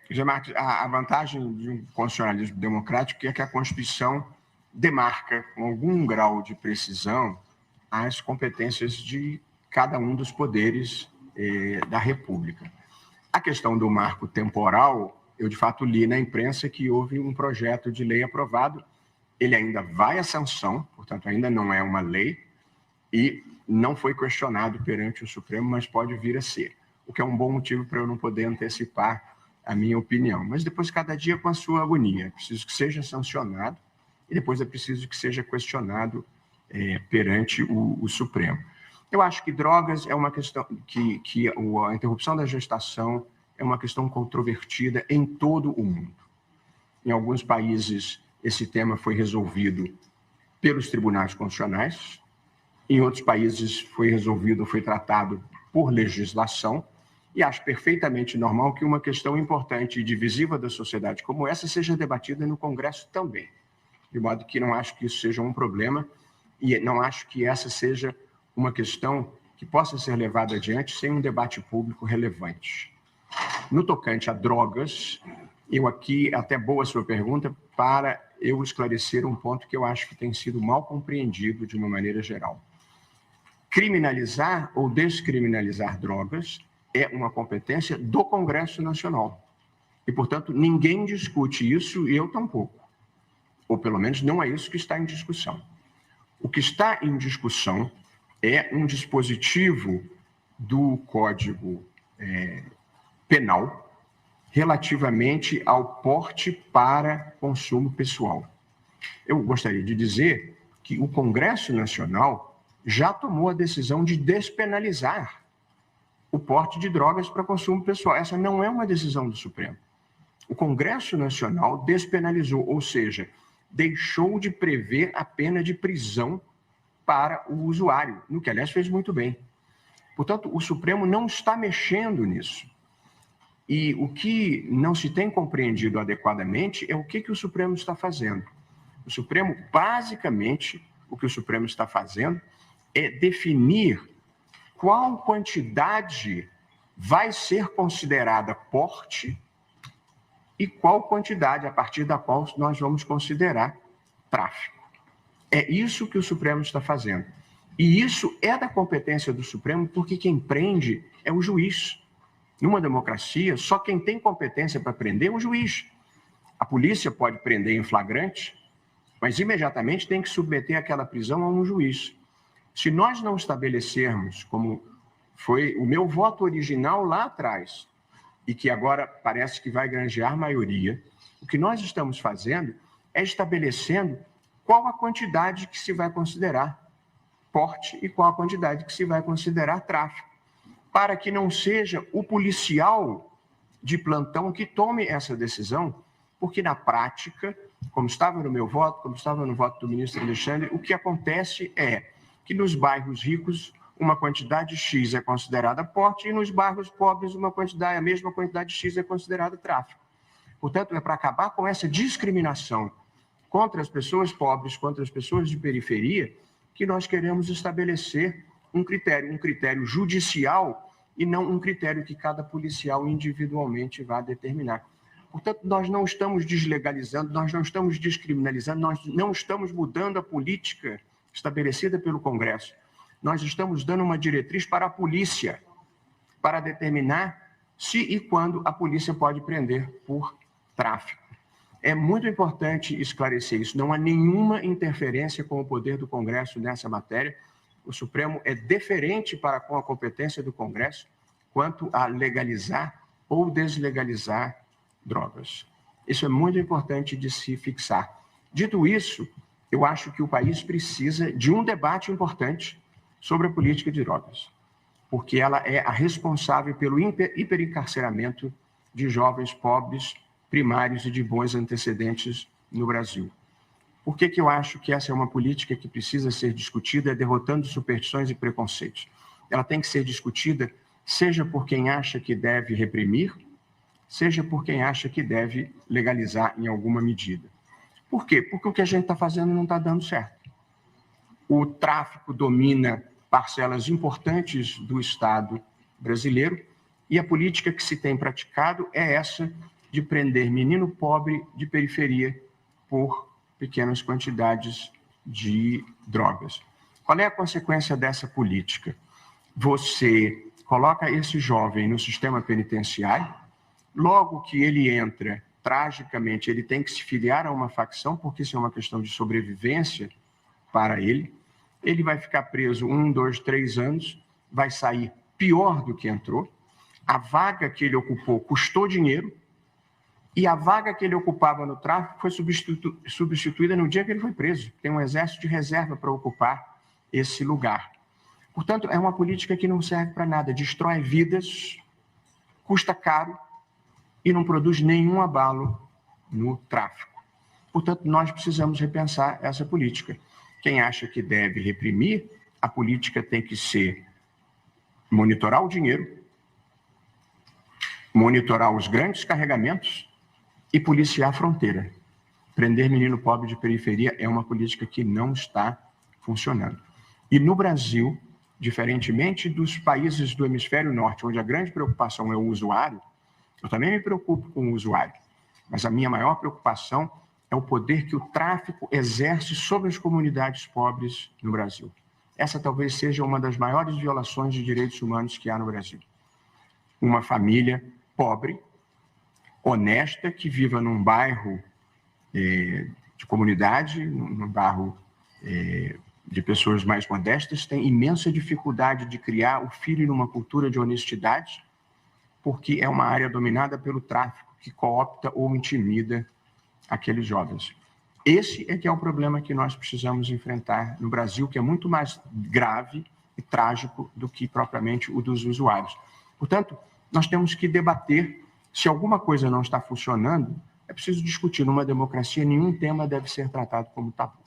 José Marques, a vantagem de um constitucionalismo democrático é que a Constituição demarca, com algum grau de precisão, as competências de cada um dos poderes da República. A questão do marco temporal, eu de fato li na imprensa que houve um projeto de lei aprovado, ele ainda vai à sanção, portanto ainda não é uma lei, e não foi questionado perante o Supremo, mas pode vir a ser, o que é um bom motivo para eu não poder antecipar a minha opinião. Mas depois, cada dia com a sua agonia. É preciso que seja sancionado e depois é preciso que seja questionado perante o Supremo. Eu acho que drogas é uma questão, que a interrupção da gestação é uma questão controvertida em todo o mundo. Em alguns países, esse tema foi resolvido pelos tribunais constitucionais, em outros países foi tratado por legislação, e acho perfeitamente normal que uma questão importante e divisiva da sociedade como essa seja debatida no Congresso também. De modo que não acho que isso seja um problema e não acho que essa seja uma questão que possa ser levada adiante sem um debate público relevante. No tocante a drogas, eu aqui, até boa a sua pergunta, para eu esclarecer um ponto que eu acho que tem sido mal compreendido de uma maneira geral. Criminalizar ou descriminalizar drogas é uma competência do Congresso Nacional. E, portanto, ninguém discute isso e eu tampouco. Ou, pelo menos, não é isso que está em discussão. O que está em discussão é um dispositivo do Código Penal relativamente ao porte para consumo pessoal. Eu gostaria de dizer que o Congresso Nacional já tomou a decisão de despenalizar o porte de drogas para consumo pessoal. Essa não é uma decisão do Supremo. O Congresso Nacional despenalizou, ou seja, deixou de prever a pena de prisão para o usuário, no que, aliás, fez muito bem. Portanto, o Supremo não está mexendo nisso. E o que não se tem compreendido adequadamente é o que o Supremo está fazendo. O Supremo, basicamente, o que o Supremo está fazendo é definir qual quantidade vai ser considerada porte e qual quantidade a partir da qual nós vamos considerar tráfico. É isso que o Supremo está fazendo. E isso é da competência do Supremo, porque quem prende é o juiz. Numa democracia, só quem tem competência para prender é o juiz. A polícia pode prender em flagrante, mas imediatamente tem que submeter aquela prisão a um juiz. Se nós não estabelecermos, como foi o meu voto original lá atrás, e que agora parece que vai granjear maioria, o que nós estamos fazendo é estabelecendo qual a quantidade que se vai considerar porte e qual a quantidade que se vai considerar tráfico, para que não seja o policial de plantão que tome essa decisão, porque na prática, como estava no meu voto, como estava no voto do ministro Alexandre, o que acontece é que nos bairros ricos uma quantidade X é considerada porte e nos bairros pobres a mesma quantidade X é considerada tráfico. Portanto, é para acabar com essa discriminação contra as pessoas pobres, contra as pessoas de periferia, que nós queremos estabelecer um critério judicial e não um critério que cada policial individualmente vá determinar. Portanto, nós não estamos deslegalizando, nós não estamos descriminalizando, nós não estamos mudando a política estabelecida pelo Congresso. Nós estamos dando uma diretriz para a polícia, para determinar se e quando a polícia pode prender por tráfico. É muito importante esclarecer isso. Não há nenhuma interferência com o poder do Congresso nessa matéria. O Supremo é deferente para com a competência do Congresso quanto a legalizar ou deslegalizar drogas. Isso é muito importante de se fixar. Dito isso, eu acho que o país precisa de um debate importante sobre a política de drogas, porque ela é a responsável pelo hiperencarceramento de jovens pobres, primários e de bons antecedentes no Brasil. Por que eu acho que essa é uma política que precisa ser discutida, derrotando superstições e preconceitos? Ela tem que ser discutida, seja por quem acha que deve reprimir, seja por quem acha que deve legalizar em alguma medida. Por quê? Porque o que a gente está fazendo não está dando certo. O tráfico domina parcelas importantes do Estado brasileiro E a política que se tem praticado é essa de prender menino pobre de periferia por pequenas quantidades de drogas. Qual é a consequência dessa política? Você coloca esse jovem no sistema penitenciário, logo que ele entra, tragicamente, ele tem que se filiar a uma facção, porque isso é uma questão de sobrevivência para ele. Ele vai ficar preso 1, 2, 3 anos, vai sair pior do que entrou. A vaga que ele ocupou custou dinheiro, e a vaga que ele ocupava no tráfico foi substituída no dia que ele foi preso. Tem um exército de reserva para ocupar esse lugar. Portanto, é uma política que não serve para nada, destrói vidas, custa caro e não produz nenhum abalo no tráfico. Portanto, nós precisamos repensar essa política. Quem acha que deve reprimir, a política tem que ser monitorar o dinheiro, monitorar os grandes carregamentos e policiar a fronteira. Prender menino pobre de periferia é uma política que não está funcionando. E no Brasil, diferentemente dos países do hemisfério norte, onde a grande preocupação é o usuário, eu também me preocupo com o usuário, mas a minha maior preocupação é o poder que o tráfico exerce sobre as comunidades pobres no Brasil. Essa talvez seja uma das maiores violações de direitos humanos que há no Brasil. Uma família pobre, honesta, que viva num bairro de comunidade, num bairro de pessoas mais modestas, tem imensa dificuldade de criar o filho numa cultura de honestidade, porque é uma área dominada pelo tráfico, que coopta ou intimida aqueles jovens. Esse é que é o problema que nós precisamos enfrentar no Brasil, que é muito mais grave e trágico do que propriamente o dos usuários. Portanto, nós temos que debater. Se alguma coisa não está funcionando, é preciso discutir. Numa democracia, nenhum tema deve ser tratado como tabu.